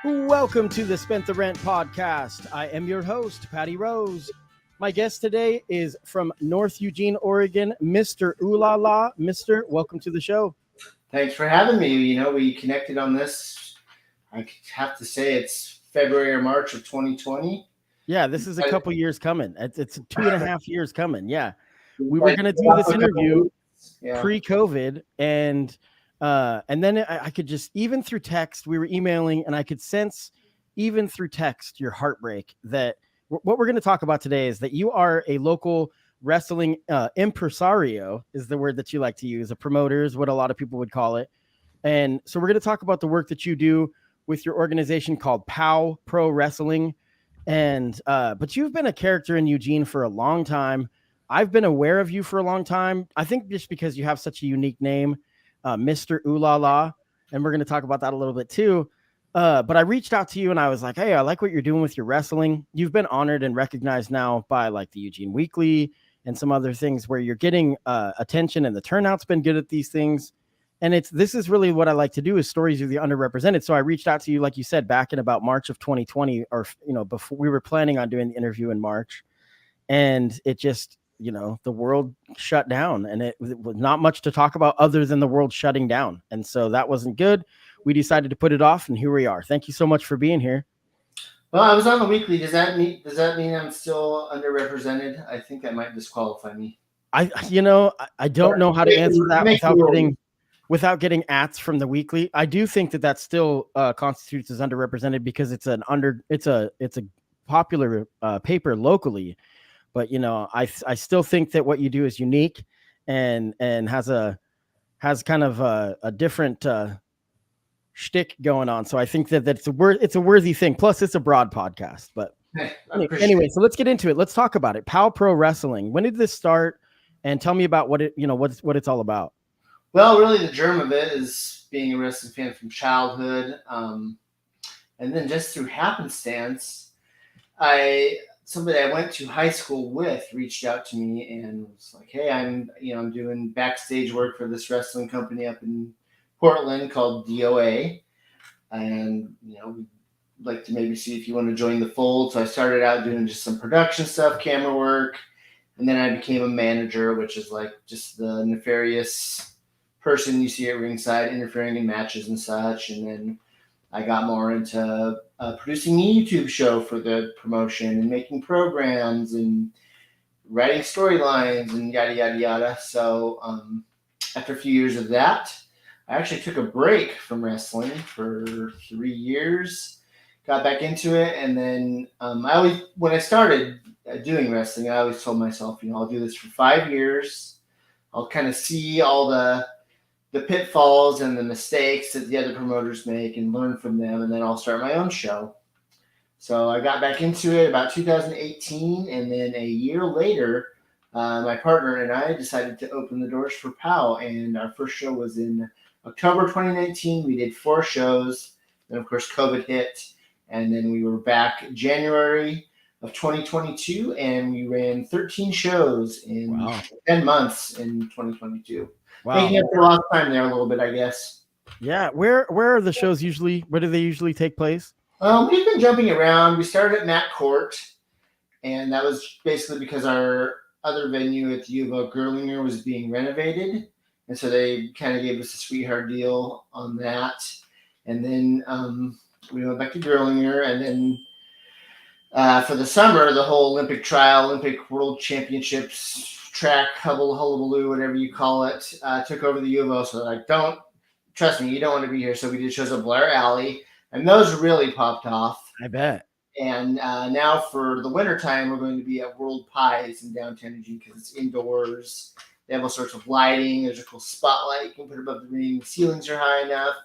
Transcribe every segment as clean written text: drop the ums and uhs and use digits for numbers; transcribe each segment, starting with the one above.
Welcome to the Spent the Rent podcast. I am your host, Patty Rose. My guest today is from North Eugene, Oregon, Mr. Ooh La La. Mr., welcome to the show. Thanks for having me. You know, we connected on this. I have to say it's February or March of 2020. Yeah, this is a couple years coming. It's 2.5 years coming. Yeah. We were going to do this interview pre-COVID, and then I could just, even through text, we were emailing, and I could sense even through text your heartbreak. That what we're going to talk about today is that you are a local wrestling impresario is the word that you like to use. A promoter is what a lot of people would call it. And so we're going to talk about the work that you do with your organization called POW Pro Wrestling. And but you've been a character in Eugene for a long time. I've been aware of you for a long time. I think just because you have such a unique name, Mr. Ooh La La, and we're going to talk about that a little bit too. But I reached out to you and I was like, hey, I like what you're doing with your wrestling. You've been honored and recognized now by like the Eugene Weekly and some other things where you're getting attention, and the turnout's been good at these things. And this is really what I like to do, is stories of the underrepresented. So I reached out to you, like you said, back in about March of 2020, or, before we were planning on doing the interview in March, and it just, the world shut down, and it was not much to talk about other than the world shutting down. And so that wasn't good. We decided to put it off, and here we are. Thank you so much for being here. Well, I was on the weekly. Does that mean I'm still underrepresented? I think that might disqualify me. I don't know how to answer that without getting ats from the weekly. I do think that still constitutes as underrepresented because it's a popular paper locally. But I still think that what you do is unique and has kind of a different shtick going on. So I think that it's a worthy thing. Plus, it's a broad podcast. But anyway, so let's get into it. Let's talk about it. POW Pro Wrestling. When did this start? And tell me about what it's all about. Well, really, the germ of it is being a wrestling fan from childhood, and then just through happenstance, somebody I went to high school with reached out to me and was like, "Hey, I'm doing backstage work for this wrestling company up in Portland called DOA, and we'd like to maybe see if you want to join the fold." So I started out doing just some production stuff, camera work, and then I became a manager, which is like just the nefarious person you see at ringside interfering in matches and such. And then I got more into producing a YouTube show for the promotion and making programs and writing storylines and yada, yada, yada. So after a few years of that, I actually took a break from wrestling for 3 years, got back into it. And then when I started doing wrestling, I always told myself, I'll do this for 5 years. I'll kind of see all the pitfalls and the mistakes that the other promoters make and learn from them, and then I'll start my own show. So I got back into it about 2018, and then a year later, my partner and I decided to open the doors for POW, and our first show was in October 2019. We did 4 shows, then of course COVID hit, and then we were back January of 2022, and we ran 13 shows in 10 months in 2022. Wow. Making up for lost time there a little bit, I guess. Yeah. Where are the shows usually? Where do they usually take place? We've been jumping around. We started at Matt Court, and that was basically because our other venue at the U of O, Girlinger, was being renovated. And so they kind of gave us a sweetheart deal on that. And then we went back to Girlinger, and then for the summer, the whole Olympic World Championships track, hullabaloo, whatever you call it, took over the U of O. So like, trust me, you don't want to be here. So we did shows at Blair Alley, and those really popped off. I bet. And now for the wintertime, we're going to be at World Pies in downtown Eugene because it's indoors. They have all sorts of lighting. There's a cool spotlight you can put above the ring. The ceilings are high enough.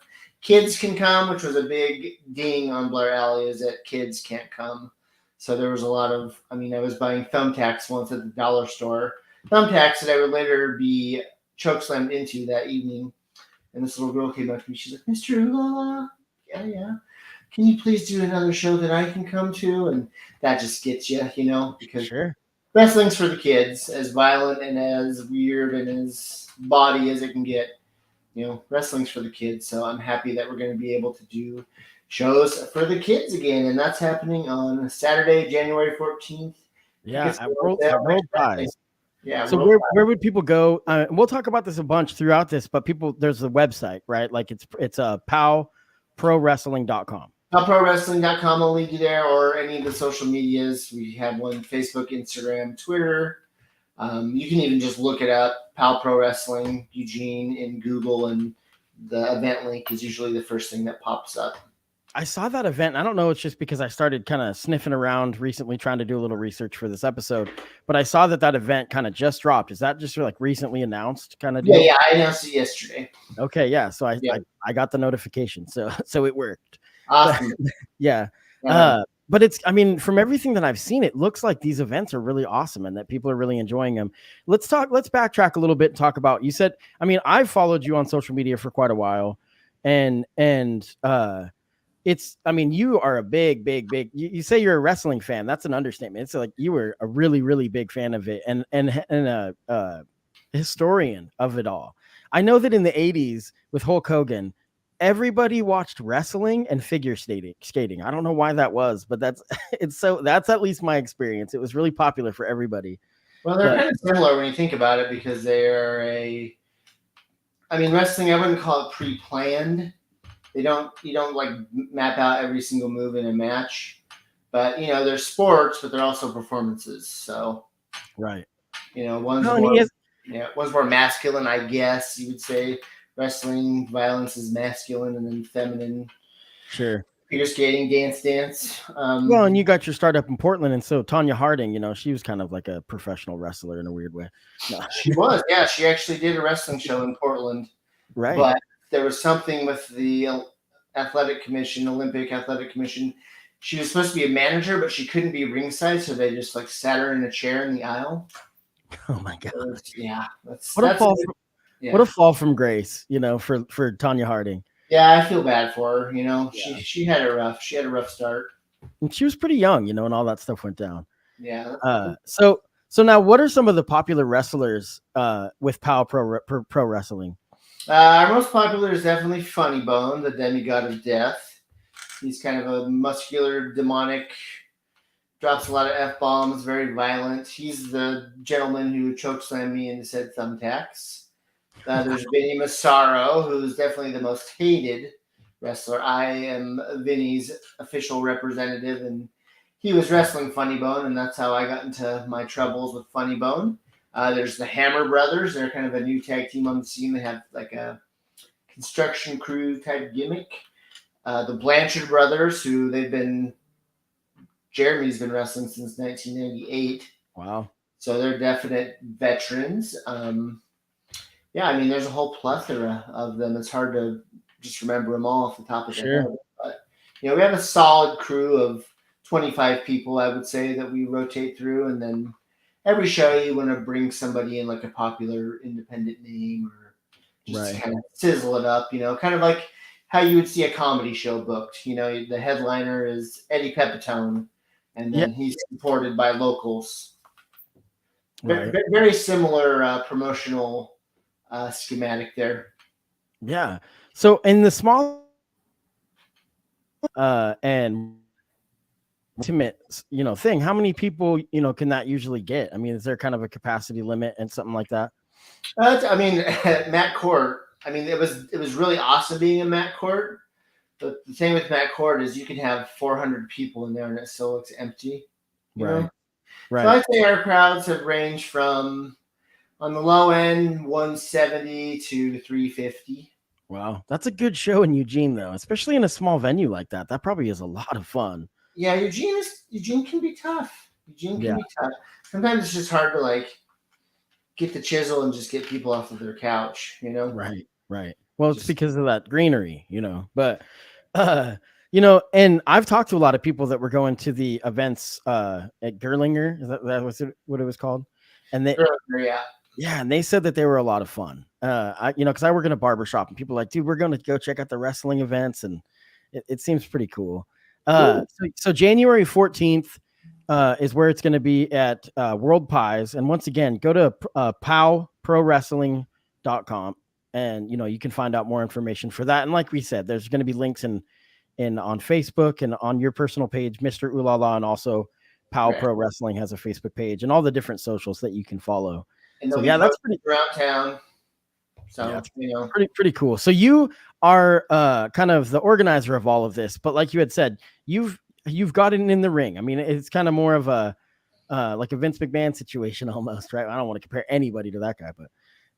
Kids can come, which was a big ding on Blair Alley, is that kids can't come. So there was a lot of, I was buying thumbtacks once at the dollar store. Thumbtacks that I would later be chokeslammed into that evening. And this little girl came up to me. She's like, "Mr. La." Yeah. can you please do another show that I can come to? And that just gets you, because Sure. wrestling's for the kids, as violent and as weird and as body as it can get. Wrestling's for the kids. So I'm happy that we're going to be able to do shows for the kids again, and that's happening on Saturday, January 14th. Yeah, at World Pies. Yeah. So where would people go? We'll talk about this a bunch throughout this, but there's a website, right? Like it's powprowrestling.com. Powprowrestling.com will lead you there, or any of the social medias. We have one: Facebook, Instagram, Twitter. You can even just look it up, Pal Pro Wrestling Eugene in Google, and the event link is usually the first thing that pops up. I saw that event. I don't know. It's just because I started kind of sniffing around recently, trying to do a little research for this episode. But I saw that event kind of just dropped. Is that just like recently announced kind of deal? Yeah, I announced it yesterday. Okay, yeah. So I got the notification. So it worked. Awesome. Yeah. But it's, I mean, from everything that I've seen, it looks like these events are really awesome and that people are really enjoying them. Let's backtrack a little bit and talk about, you said, I mean, I've followed you on social media for quite a while, and it's, I mean, you are a big, you say you're a wrestling fan. That's an understatement. It's like you were a really, really big fan of it and a historian of it all. I know that in the 80s with Hulk Hogan, everybody watched wrestling and figure skating. I don't know why that was, but that's at least my experience. It was really popular for everybody. Well, they're kind of similar when you think about it, because they're wrestling, I wouldn't call it pre-planned. You don't like map out every single move in a match, but they're sports, but they're also performances. So, right. One's more masculine, I guess you would say. Wrestling violence is masculine, and then feminine. Sure. Figure skating, dance. Well, and you got your start up in Portland, and so Tonya Harding, she was kind of like a professional wrestler in a weird way. No. She was, yeah. She actually did a wrestling show in Portland, right? But there was something with the Olympic Athletic Commission. She was supposed to be a manager, but she couldn't be ringside, so they just like sat her in a chair in the aisle. Oh my god! What a fall from grace, for Tonya Harding. Yeah, I feel bad for her. She had a rough start, and she was pretty young, and all that stuff went down. Yeah. So now, what are some of the popular wrestlers with Pow Pro Wrestling? Our most popular is definitely Funny Bone, the demigod of death. He's kind of a muscular, demonic, drops a lot of F-bombs, very violent. He's the gentleman who chokeslammed me into said thumbtacks. There's Vinny Massaro, who's definitely the most hated wrestler. I am Vinny's official representative, and he was wrestling Funny Bone, and that's how I got into my troubles with Funny Bone. There's the Hammer Brothers. They're kind of a new tag team on the scene. They have like a construction crew type gimmick. The Blanchard Brothers, who Jeremy's been wrestling since 1998. Wow. So they're definite veterans. There's a whole plethora of them. It's hard to just remember them all off the top of the head. But, we have a solid crew of 25 people, I would say, that we rotate through. And then every show you want to bring somebody in, like a popular independent name, or just kind of sizzle it up, kind of like how you would see a comedy show booked. The headliner is Eddie Pepitone, and then he's supported by locals. Right. Very similar promotional schematic there. Yeah. So in the small and intimate, thing, how many people, can that usually get? I mean, is there kind of a capacity limit and something like that? Matt Court. It was really awesome being in Matt Court. But the thing with Matt Court is you can have 400 people in there and it still looks empty. Right. So I'd say our crowds have ranged from, on the low end, 170 to 350. Wow. That's a good show in Eugene, though, especially in a small venue like that. That probably is a lot of fun. Yeah, Eugene can be tough. Eugene can be tough. Sometimes it's just hard to get the chisel and just get people off of their couch, Right. Well, it's because of that greenery, but and I've talked to a lot of people that were going to the events at Gerlinger. Is that was what it was called? And they, and they said that they were a lot of fun. Because I work in a barbershop, and people are like, dude, we're going to go check out the wrestling events, and It seems pretty cool. So January 14th is where it's going to be at World Pies. And once again, go to powprowrestling.com and you can find out more information for that. And like we said, there's going to be links in on Facebook and on your personal page, Mr. Ulala, and also Pow Pro Wrestling has a Facebook page and all the different socials that you can follow. And so that's pretty around town. So pretty cool. So you are kind of the organizer of all of this, but like you had said, you've gotten in the ring. I mean, it's kind of more of a like a Vince McMahon situation almost, right? I don't want to compare anybody to that guy,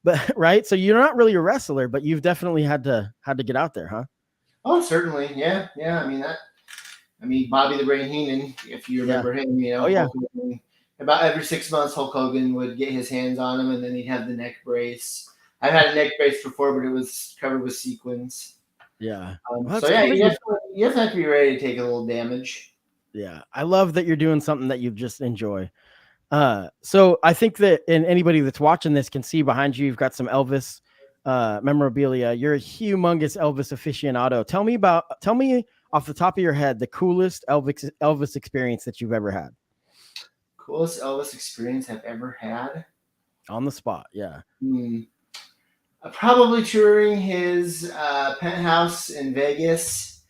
but right. So you're not really a wrestler, but you've definitely had to get out there, huh? Oh, certainly, yeah. I mean, Bobby the Brain Heenan, if you remember him, about every 6 months, Hulk Hogan would get his hands on him, and then he'd have the neck brace. I've had a neck brace before, but it was covered with sequins. Yeah. You have to be ready to take a little damage. Yeah, I love that you're doing something that you just enjoy. So I think that anybody that's watching this can see behind you, you've got some Elvis memorabilia. You're a humongous Elvis aficionado. Tell me off the top of your head the coolest Elvis experience that you've ever had. Coolest Elvis experience I've ever had? On the spot, yeah. Probably touring his penthouse in Vegas,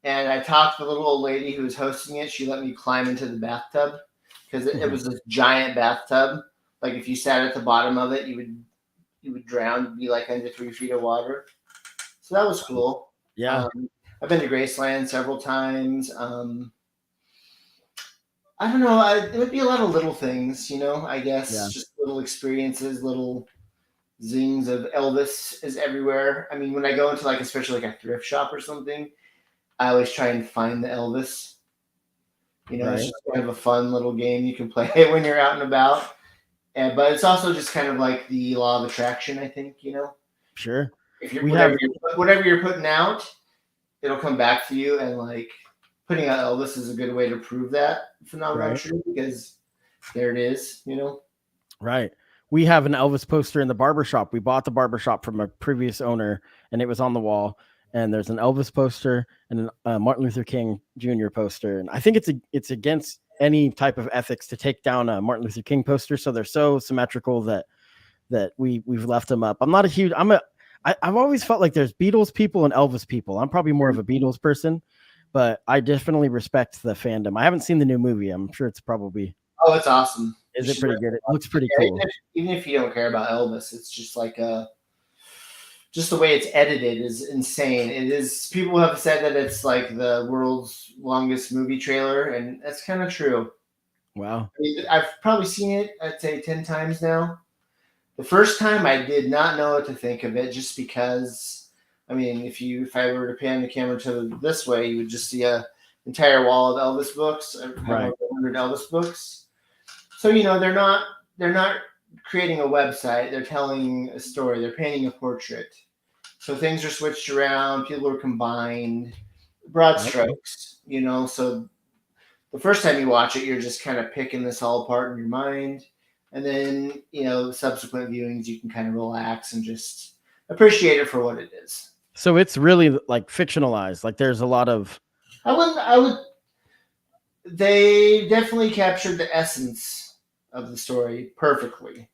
and I talked to the little old lady who was hosting it. She let me climb into the bathtub because it was this giant bathtub. Like if you sat at the bottom of it, you would drown, be like under 3 feet of water. So that was cool. Yeah. I've been to Graceland several times. I don't know. It would be a lot of little things, I guess. Yeah. Just little experiences, little zings of Elvis is everywhere. I mean, when I go into especially a thrift shop or something, I always try and find the Elvis. It's just kind of a fun little game you can play when you're out and about. But it's also just kind of like the law of attraction, I think, Sure. If whatever you're putting out, it'll come back to you, and putting out Elvis is a good way to prove that phenomenon true, because there it is, Right. We have an Elvis poster in the barbershop. We bought the barbershop from a previous owner, and it was on the wall. And there's an Elvis poster and a Martin Luther King Jr. poster. And I think it's against any type of ethics to take down a Martin Luther King poster. So they're so symmetrical that we've left them up. I've always felt like there's Beatles people and Elvis people. I'm probably more of a Beatles person, but I definitely respect the fandom. I haven't seen the new movie. I'm sure it's probably. Oh, it's awesome. Is it pretty good? It looks pretty cool. Even if you don't care about Elvis, it's just just the way it's edited is insane. It is. People have said that it's the world's longest movie trailer, and that's kind of true. Wow. I mean, I've probably seen it, I'd say 10 times now. The first time I did not know what to think of it, just because, I mean, if I were to pan the camera to this way, you would just see an entire wall of Elvis books, 100 Elvis books. So, they're not creating a website. They're telling a story. They're painting a portrait. So things are switched around. People are combined. Broad strokes, So the first time you watch it, you're just kind of picking this all apart in your mind. And then, subsequent viewings, you can kind of relax and just appreciate it for what it is. So it's really fictionalized. There's a lot of. They definitely captured the essence of the story perfectly.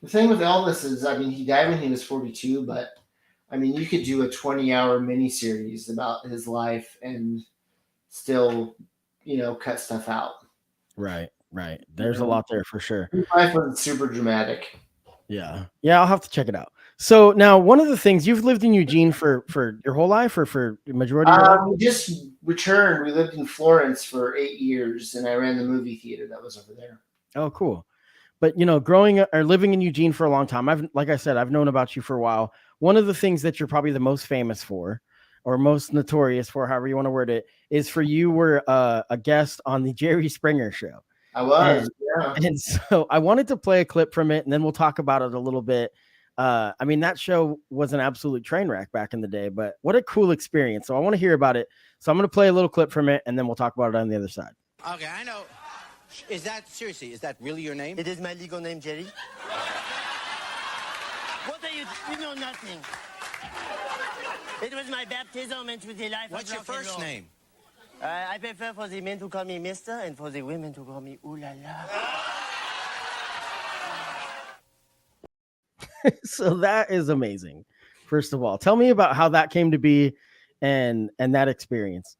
The thing with Elvis is, I mean, he died when he was 42, but I mean, you could do a 20-hour miniseries about his life and still, cut stuff out. Right. There's a lot there for sure. His life was super dramatic. Yeah, I'll have to check it out. So now, one of the things, you've lived in Eugene for your whole life, or for the majority of your life? We just returned. We lived in Florence for 8 years, and I ran the movie theater that was over there. Oh, cool. But, growing or living in Eugene for a long time, like I said, I've known about you for a while. One of the things that you're probably the most famous for, or most notorious for, however you want to word it, is for you were a guest on the Jerry Springer Show. I was, And so I wanted to play a clip from it, and then we'll talk about it a little bit. I mean, that show was an absolute train wreck back in the day, but what a cool experience. So I want to hear about it. So I'm going to play a little clip from it, and then we'll talk about it on the other side. Okay, I know. Is that really your name? It is my legal name, Jerry. What are you? You know nothing. It was my baptism into the life. What's your first name? I prefer for the men to call me Mister and for the women to call me Ooh La La. So that is amazing. First of all, tell me about how that came to be and that experience.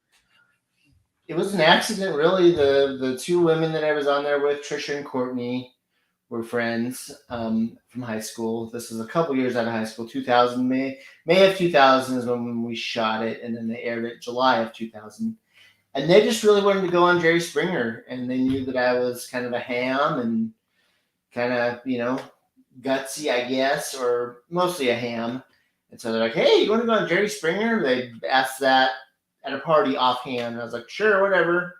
It was an accident, really. The two women that I was on there with, Trisha and Courtney, were friends from high school. This was a couple years out of high school. 2000, May of 2000 is when we shot it, and then they aired it July of 2000. And they just really wanted to go on Jerry Springer, and they knew that I was kind of a ham and kind of, gutsy, I guess, or mostly a ham. And so they're like, hey, you want to go on Jerry Springer? They asked that at a party offhand. And I was like, sure, whatever.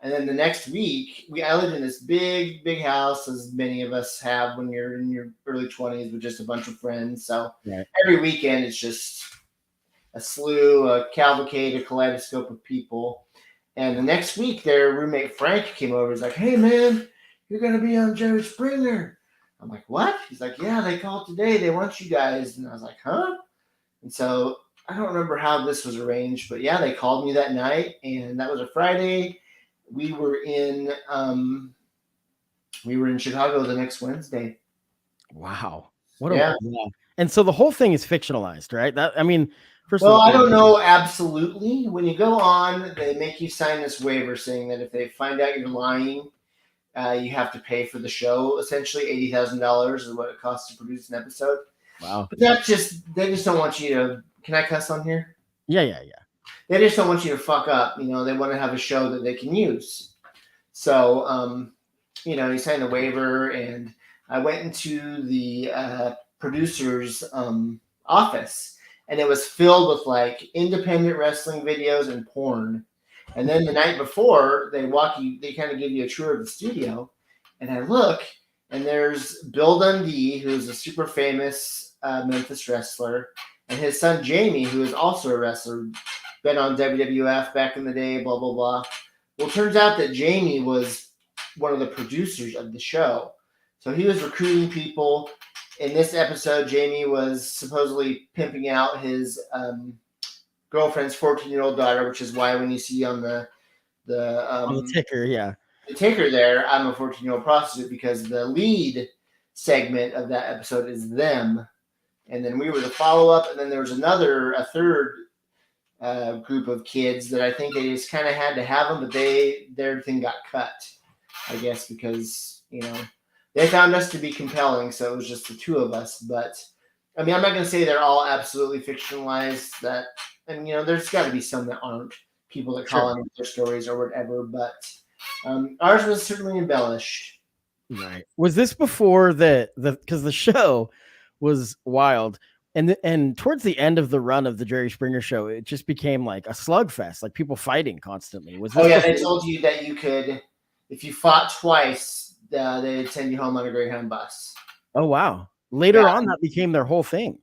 And then the next week, I lived in this big, big house, as many of us have when you're in your early 20s with just a bunch of friends. So Every weekend, it's just a slew, a cavalcade, a kaleidoscope of people. And the next week, their roommate Frank came over. He's like, hey, man, you're going to be on Jerry Springer. I'm like, what? He's like, yeah, they called today. They want you guys. And I was like, huh? And so I don't remember how this was arranged, but yeah, they called me that night, and that was a Friday. We were in Chicago the next Wednesday. Wow. And so the whole thing is fictionalized, right? I don't know absolutely. When you go on, they make you sign this waiver saying that if they find out you're lying, you have to pay for the show. Essentially, $80,000 is what it costs to produce an episode. Wow. But they just don't want you to. Can I cuss on here? Yeah. They just don't want you to fuck up. They want to have a show that they can use. So, you sign the waiver, and I went into the producer's office, and it was filled with like independent wrestling videos and porn. And then the night before, they kind of give you a tour of the studio, and I look, and there's Bill Dundee, who's a super famous Memphis wrestler, and his son Jamie, who is also a wrestler, been on WWF back in the day, blah, blah, blah. Well, it turns out that Jamie was one of the producers of the show. So he was recruiting people. In this episode, Jamie was supposedly pimping out his girlfriend's 14-year-old daughter, which is why when you see on the ticker, the ticker there, I'm a 14-year-old prostitute, because the lead segment of that episode is them. And then we were the follow-up, and then there was a third group of kids that I think they just kind of had to have them, but their thing got cut, I guess, because, they found us to be compelling, so it was just the two of us. But, I'm not going to say they're all absolutely fictionalized, there's got to be some that aren't, people that call in their stories or whatever, but ours was certainly embellished. Right. Was this before because the show was wild, and towards the end of the run of the Jerry Springer show, it just became like a slugfest, like people fighting constantly. They told you that you could, if you fought twice, they'd send you home on a Greyhound bus. Oh wow! Later on, that became their whole thing.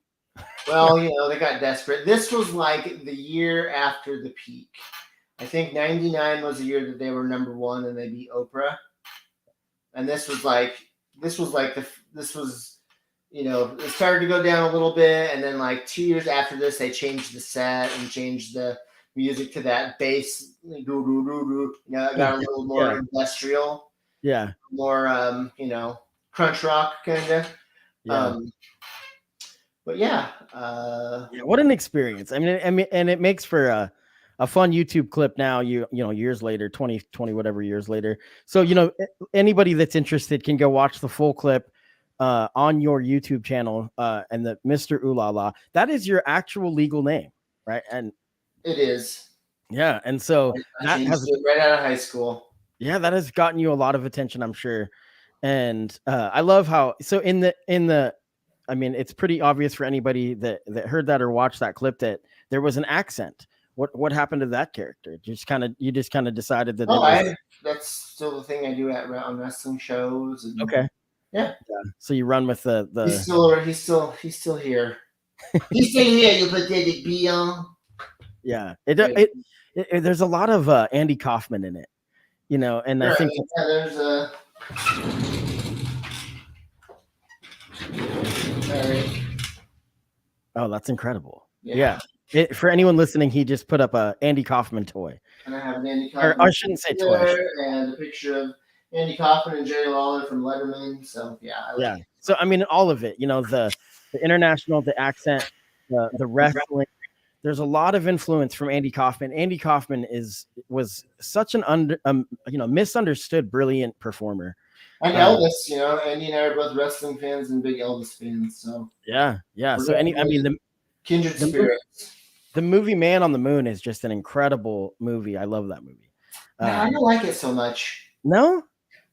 Well, they got desperate. This was like the year after the peak. I think 99 was the year that they were number one and they beat Oprah. And it started to go down a little bit. And then like 2 years after this, they changed the set and changed the music to that bass. It got a little more industrial. Yeah. More, crunch rock kind of. Yeah. What an experience. And it makes for a fun YouTube clip now, years later, 20 whatever years later. So, anybody that's interested can go watch the full clip on your YouTube channel, and the Mr. Ooh La La. That is your actual legal name, right? And it is. Yeah, and so that has right out of high school. Yeah, that has gotten you a lot of attention, I'm sure. And I love how it's pretty obvious for anybody that heard that or watched that clip that there was an accent. What happened to that character? You just kind of decided that. That's still the thing I do on wrestling shows. And, okay. Yeah. So you run with the. He's still here. He's still here. He's still here. You pathetic being. Yeah. There's a lot of Andy Kaufman in it, and I think there's a. Oh, that's incredible. Yeah. For anyone listening, he just put up a Andy Kaufman toy. And I have an Andy Kaufman. Or I shouldn't say toy. And a picture of Andy Kaufman and Jerry Lawler from Letterman. So yeah, I like it. So I mean, all of it. You know, the international, the accent, the wrestling. There's a lot of influence from Andy Kaufman. Andy Kaufman was such an misunderstood, brilliant performer. And Elvis, you know, Andy and I are both wrestling fans and big Elvis fans. So yeah. So the kindred spirits. The movie Man on the Moon is just an incredible movie. I love that movie. I don't like it so much. No,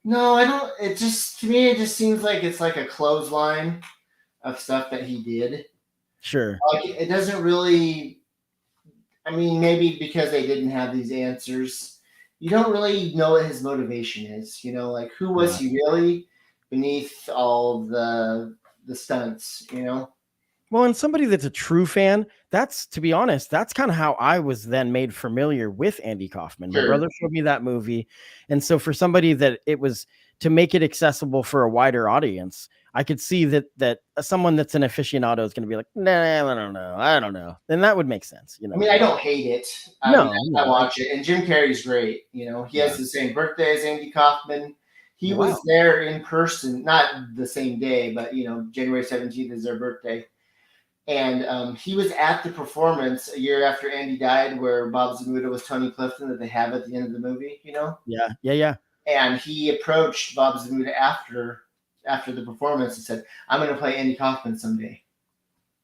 I don't. It just, to me, it just seems like it's like a clothesline of stuff that he did. Sure. Like, it doesn't really. I mean, maybe because they didn't have these answers, you don't really know what his motivation is. You know, like, who was he really beneath all the stunts? You know. Well, and somebody that's a true fan, to be honest, that's kind of how I was then made familiar with Andy Kaufman. Sure. My brother showed me that movie. And so for somebody that it was to make it accessible for a wider audience, I could see that someone that's an aficionado is going to be like, nah, I don't know. Then that would make sense. You know, I mean, I don't hate it. I watch it. And Jim Carrey's great. You know, he has the same birthday as Andy Kaufman. He was there in person, not the same day, but, you know, January 17th is their birthday. And he was at the performance a year after Andy died, where Bob Zmuda was Tony Clifton that they have at the end of the movie, you know? Yeah. And he approached Bob Zmuda after the performance and said, "I'm going to play Andy Kaufman someday."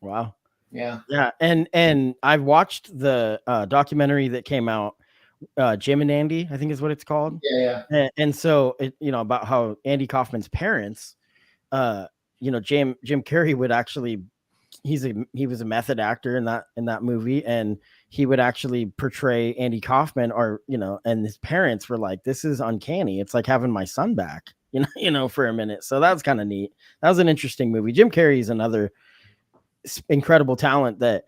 Wow. Yeah. And I've watched the documentary that came out, Jim and Andy, I think is what it's called. Yeah. And so about how Andy Kaufman's parents, Jim Carrey would actually. He was a method actor in that movie, and he would actually portray Andy Kaufman, and his parents were like, "This is uncanny. It's like having my son back," for a minute. So that was kind of neat. That was an interesting movie. Jim Carrey is another incredible talent that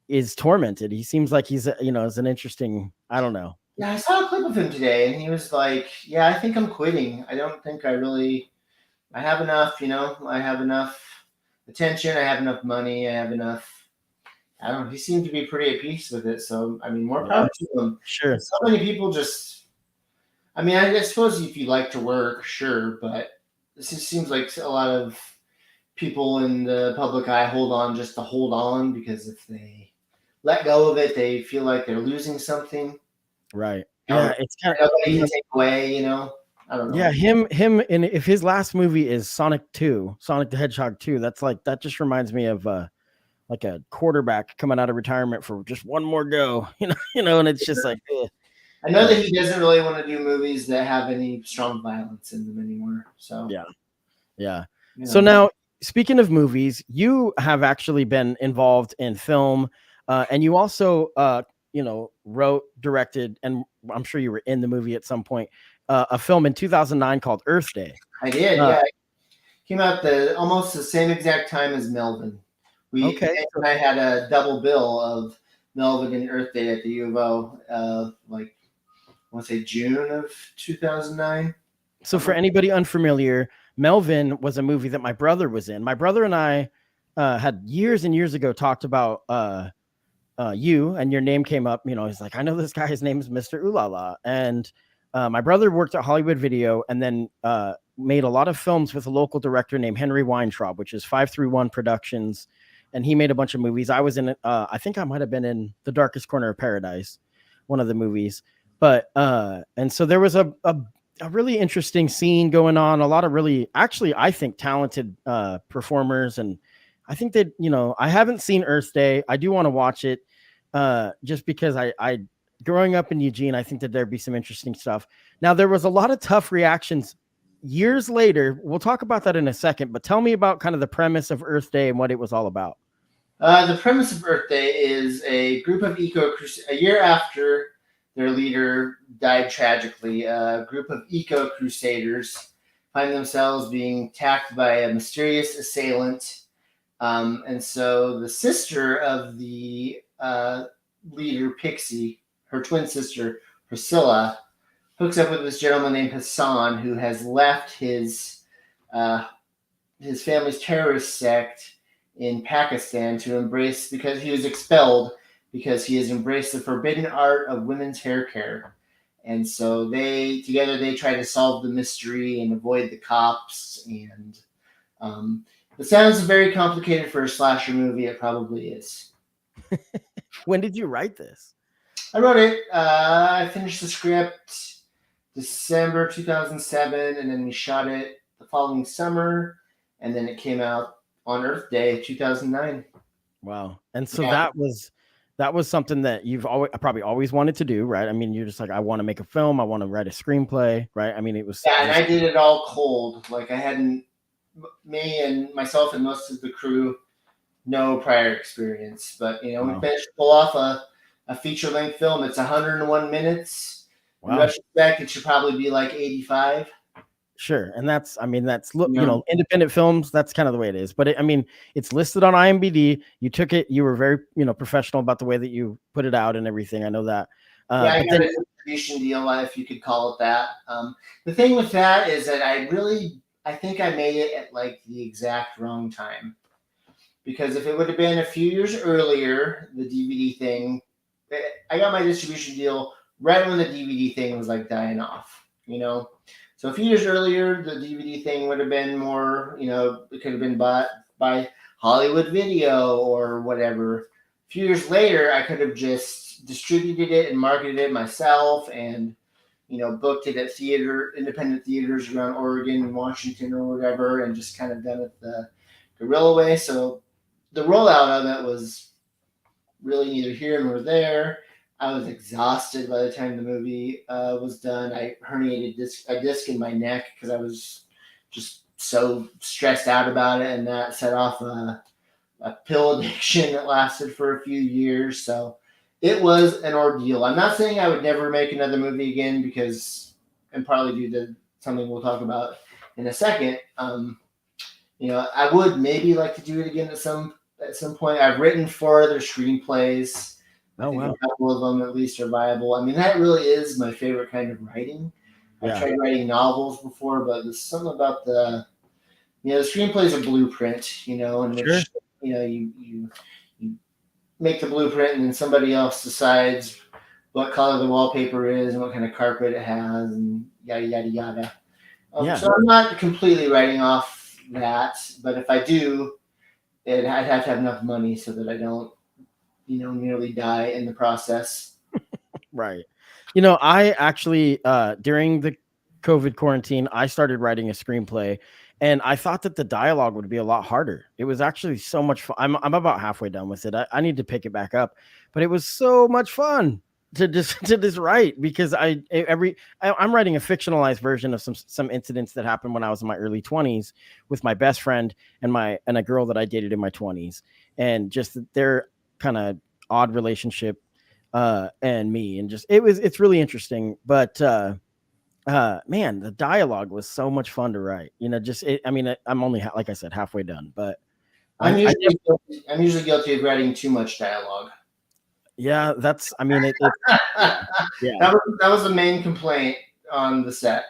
is tormented. He seems like he's is an interesting. I don't know. Yeah, I saw a clip of him today, and he was like, "Yeah, I think I'm quitting. I don't think I have enough. I have enough attention, I have enough money, I have enough." I don't know. He seemed to be pretty at peace with it. So, I mean, more power to him. Sure. So many people I suppose if you like to work, sure, but this just seems like a lot of people in the public eye hold on just to hold on, because if they let go of it, they feel like they're losing something. Right. Yeah, it's kind of nobody can take away, I don't know. Yeah, him, and if his last movie is Sonic the Hedgehog 2, that just reminds me of like a quarterback coming out of retirement for just one more go, and it's just like. Ugh. I know that he doesn't really want to do movies that have any strong violence in them anymore. So yeah. So now, speaking of movies, you have actually been involved in film, and you also wrote, directed, and I'm sure you were in the movie at some point. A film in 2009 called Earth Day. I did, yeah. It came out almost the same exact time as Melvin. And I had a double bill of Melvin and Earth Day at the U of O, I want to say June of 2009. So for anybody unfamiliar, Melvin was a movie that my brother was in. My brother and I had years and years ago talked about you, and your name came up. He's like, "I know this guy. His name is Mr. Ooh La La." And my brother worked at Hollywood Video and then made a lot of films with a local director named Henry Weintraub, which is 531 Productions. And he made a bunch of movies. I was in it. I think I might have been in The Darkest Corner of Paradise, one of the movies. But and so there was a really interesting scene going on. A lot of really, actually, I think talented performers. And I think that, I haven't seen Earth Day. I do want to watch it just because I growing up in Eugene, I think that there'd be some interesting stuff. Now, there was a lot of tough reactions years later. We'll talk about that in a second, but tell me about kind of the premise of Earth Day and what it was all about. The premise of Earth Day is a group of a year after their leader died tragically, a group of eco-crusaders find themselves being attacked by a mysterious assailant. And so the sister of the leader, Pixie, her twin sister, Priscilla, hooks up with this gentleman named Hassan, who has left his family's terrorist sect in Pakistan to embrace, because he was expelled because he has embraced the forbidden art of women's hair care. And so they try to solve the mystery and avoid the cops. And it sounds very complicated for a slasher movie. It probably is. When did you write this? I wrote it. I finished the script December 2007, and then we shot it the following summer, and then it came out on Earth Day 2009. Wow. And so that was something that you've probably always wanted to do, right? I mean, you're just like, I want to make a film, I want to write a screenplay, right? I mean, it was and I did it all cold. Like, I hadn't, me and myself and most of the crew, no prior experience. But we managed to pull off a feature-length film. It's 101 minutes. Wow. In retrospect, it should probably be like 85. Sure. And that's independent films, that's kind of the way it is. But it's listed on IMDb. You took it, you were very, professional about the way that you put it out and everything. I know that. I got a distribution deal, if you could call it that. The thing with that is that I think I made it at like the exact wrong time. Because if it would have been a few years earlier, the DVD thing, I got my distribution deal right when the DVD thing was like dying off, So a few years earlier, the DVD thing would have been more, it could have been bought by Hollywood Video or whatever. A few years later, I could have just distributed it and marketed it myself and, booked it at independent theaters around Oregon and Washington or whatever, and just kind of done it the guerrilla way. So the rollout of it was really neither here nor there. I was exhausted by the time the movie was done. I herniated a disc in my neck because I was just so stressed out about it, and that set off a pill addiction that lasted for a few years. So it was an ordeal. I'm not saying I would never make another movie again because, and partly due to something we'll talk about in a second, I would maybe like to do it again at some point. I've written 4 other screenplays. I think a couple of them at least are viable. I mean, that really is my favorite kind of writing. Yeah. I tried writing novels before, but there's something about the screenplay is a blueprint, in which, you make the blueprint and then somebody else decides what color the wallpaper is and what kind of carpet it has and yada, yada, yada. So I'm not completely writing off that, but if I do, I'd have to have enough money so that I don't, nearly die in the process. Right. I actually, during the COVID quarantine, I started writing a screenplay, and I thought that the dialogue would be a lot harder. It was actually so much fun. I'm about halfway done with it. I need to pick it back up, but it was so much fun to just write because I'm writing a fictionalized version of some incidents that happened when I was in my early 20s with my best friend and a girl that I dated in my 20s, and just their kind of odd relationship and me, and just it's really interesting. But man, the dialogue was so much fun to write. I'm only like I said halfway done, but I'm usually guilty of writing too much dialogue. Yeah, that's. Yeah. That was the main complaint on the set.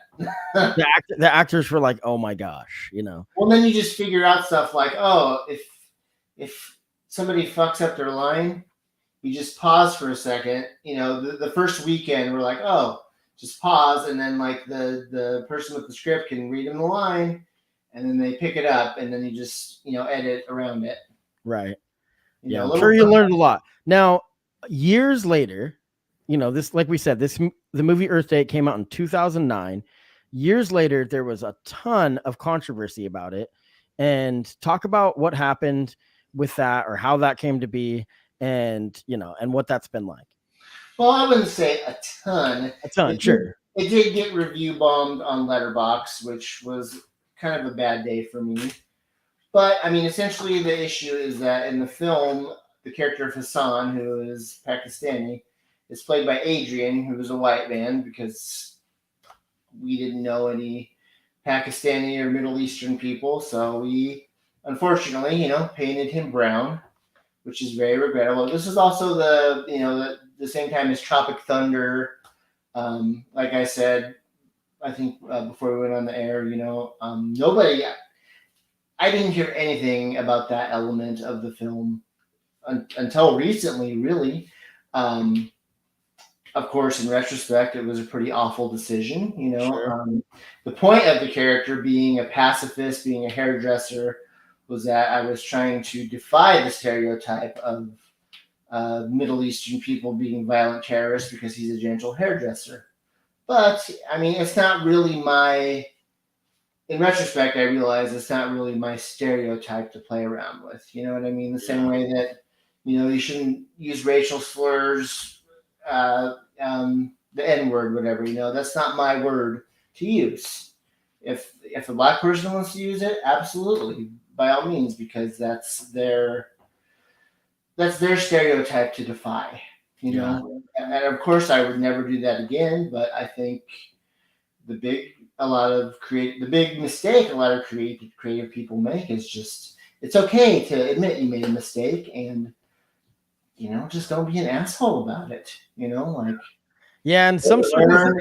The actors were like, "Oh my gosh," Well, then you just figure out stuff like, oh, if somebody fucks up their line, you just pause for a second. The first weekend we're like, oh, just pause, and then like the person with the script can read them the line, and then they pick it up, and then you just edit around it. Right. Yeah, I'm sure you learned a lot. Now, years later, this, like we said, the movie Earth Day came out in 2009. Years later, there was a ton of controversy about it, and talk about what happened with that or how that came to be, and and what that's been like. Well, I wouldn't say a ton. Sure. It did get review bombed on Letterboxd, which was kind of a bad day for me. But essentially the issue is that in the film, the character of Hassan, who is Pakistani, is played by Adrian, who is a white man, because we didn't know any Pakistani or Middle Eastern people. So we, unfortunately, painted him brown, which is very regrettable. This is also the same time as Tropic Thunder. Like I said, I think before we went on the air, nobody, I didn't hear anything about that element of the film until recently, really. Of course, in retrospect, it was a pretty awful decision. Sure. The point of the character being a pacifist, being a hairdresser, was that I was trying to defy the stereotype of Middle Eastern people being violent terrorists because he's a gentle hairdresser. But I mean, it's not really my. In retrospect, I realize it's not really my stereotype to play around with. You know what I mean? The same way that you shouldn't use racial slurs, the N word, whatever. That's not my word to use. If a black person wants to use it, absolutely, by all means, because that's their stereotype to defy. And of course, I would never do that again. But I think the big mistake a lot of creative people make is just it's okay to admit you made a mistake and just don't be an asshole about it. And some circles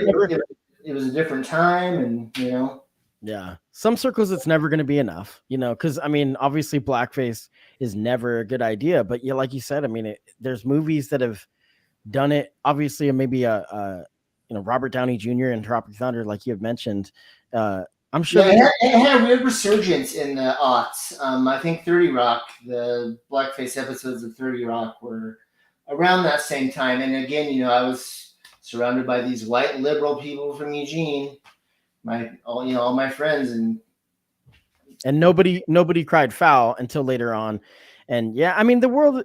it was a different time, and some circles it's never going to be enough, because I mean, obviously blackface is never a good idea, but like you said, I mean, there's movies that have done it. Obviously, maybe Robert Downey Jr. in Tropic Thunder, like you have mentioned. I'm sure it had a weird resurgence in the aughts. I think 30 Rock, the blackface episodes of 30 Rock were around that same time. And again, I was surrounded by these white liberal people from Eugene, all my friends, and nobody cried foul until later on. And I mean, the world,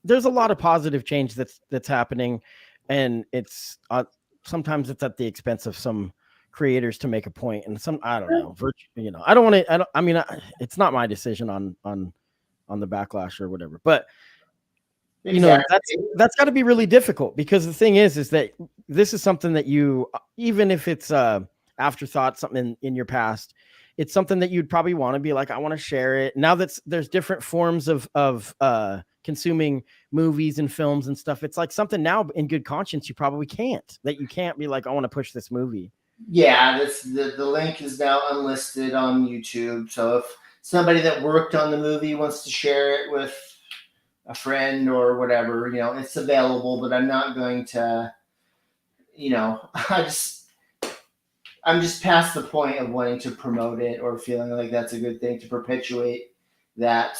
there's a lot of positive change that's happening, and it's sometimes it's at the expense of some creators to make a point, and some I don't know. I don't want to. I mean, it's not my decision on the backlash or whatever, but that's got to be really difficult, because the thing is that this is something that you, even if it's afterthought, something in your past, it's something that you'd probably want to be like, I want to share it. Now there's different forms of consuming movies and films and stuff. It's like something now in good conscience you probably can't be like, I want to push this movie. Yeah, the link is now unlisted on YouTube. So if somebody that worked on the movie wants to share it with a friend or whatever, it's available. But I'm not going to, I'm just past the point of wanting to promote it or feeling like that's a good thing to perpetuate that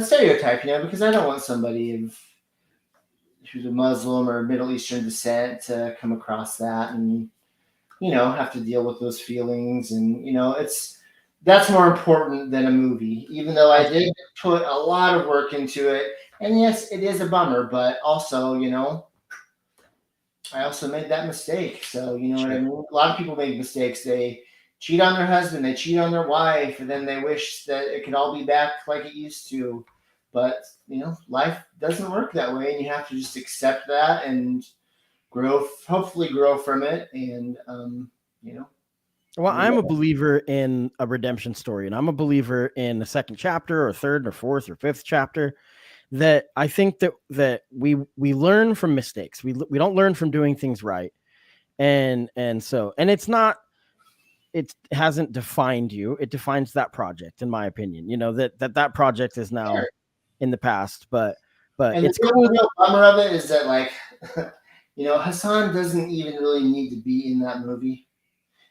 stereotype, because I don't want somebody who's a Muslim or Middle Eastern descent to come across that and have to deal with those feelings. And that's more important than a movie, even though I did put a lot of work into it. And yes, it is a bummer, but also I also made that mistake. So what I mean? A lot of people make mistakes. They cheat on their husband, they cheat on their wife, and then they wish that it could all be back like it used to. But life doesn't work that way, and you have to just accept that and hopefully grow from it. And well, I'm a believer in a redemption story, and I'm a believer in a second chapter or third or fourth or fifth chapter. That I think that we learn from mistakes. We don't learn from doing things right, and it's not. It hasn't defined you. It defines that project, in my opinion. That project is now in the past, but and it's the real bummer of it is that, like, Hassan doesn't even really need to be in that movie.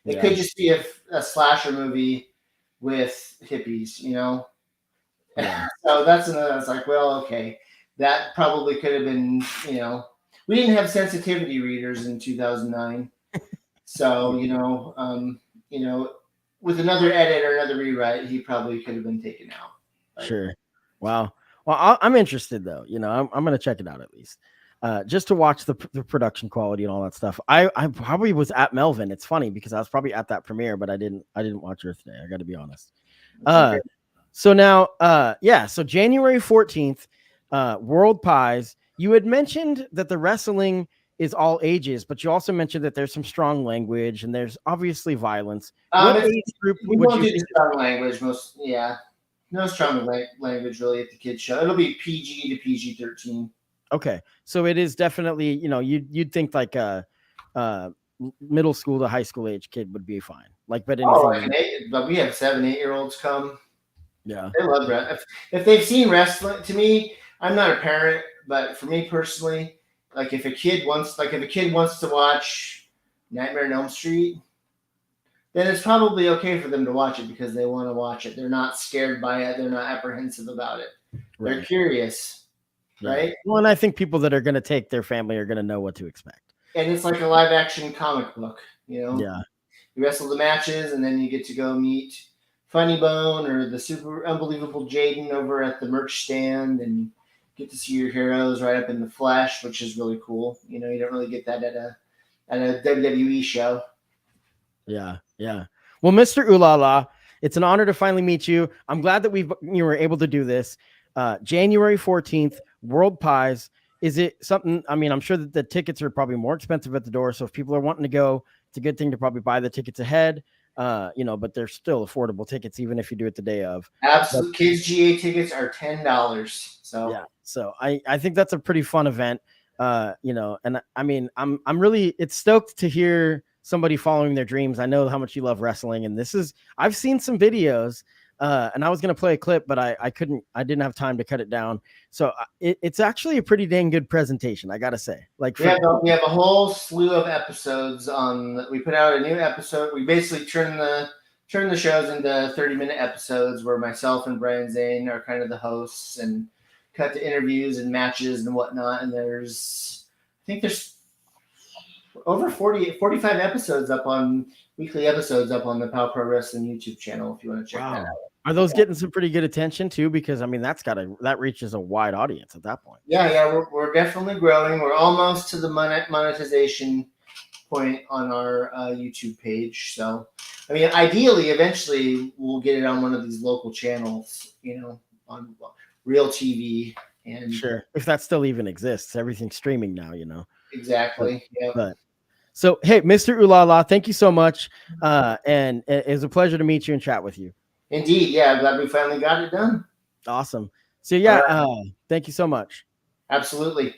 It could just be a slasher movie with hippies, Yeah. So that's another. I was like, well, okay, that probably could have been. We didn't have sensitivity readers in 2009, so with another edit or another rewrite, he probably could have been taken out. Right? Sure. Wow. Well, I'm interested though. I'm going to check it out at least, just to watch the production quality and all that stuff. I probably was at Melvin. It's funny because I was probably at that premiere, but I didn't watch Earth Day. I got to be honest. So now, so January 14th, World Pies. You had mentioned that the wrestling is all ages, but you also mentioned that there's some strong language and there's obviously violence. What age group would you do strong language? No strong language really at the kids show. It'll be PG to PG-13. Okay, so it is definitely, you'd think like a middle school to high school age kid would be fine. But but we have 7-8-year-olds come. Yeah, they love wrestling. If they've seen wrestling, to me, I'm not a parent, but for me personally, like if a kid wants to watch Nightmare on Elm Street, then it's probably okay for them to watch it because they want to watch it. They're not scared by it. They're not apprehensive about it. Right. They're curious, right? Well, and I think people that are going to take their family are going to know what to expect. And it's like a live action comic book, Yeah. You wrestle the matches, and then you get to go meet Funny Bone or the super unbelievable Jaden over at the merch stand, and get to see your heroes right up in the flesh, which is really cool. You don't really get that at a WWE show. Yeah. Well, Mr. Ulala, it's an honor to finally meet you. I'm glad that you were able to do this. January 14th, World Pies. Is it something? I mean, I'm sure that the tickets are probably more expensive at the door. So if people are wanting to go, it's a good thing to probably buy the tickets ahead. But they're still affordable tickets, even if you do it the day of. Absolutely. Kids GA tickets are $10. So yeah. So I think that's a pretty fun event. And I mean, I'm really stoked to hear somebody following their dreams. I know how much you love wrestling, and I've seen some videos, and I was going to play a clip, but I didn't have time to cut it down. So it's actually a pretty dang good presentation, I got to say. Like we have a whole slew of episodes we put out a new episode. We basically turn the shows into 30-minute episodes where myself and Brian Zane are kind of the hosts and cut to interviews and matches and whatnot. And I think there's over 45 episodes weekly episodes up on the Pow Pro Wrestling YouTube channel if you want to check that out. Are those getting some pretty good attention too? Because I mean, that reaches a wide audience at that point. Yeah, we're definitely growing. We're almost to the monetization point on our YouTube page. So, I mean, ideally, eventually, we'll get it on one of these local channels. On Real TV and sure, if that still even exists. Everything's streaming now. Exactly. Yeah. So, hey, Mr. Ulala, thank you so much. And it was a pleasure to meet you and chat with you. Indeed. Yeah. I'm glad we finally got it done. Awesome. So, yeah, thank you so much. Absolutely.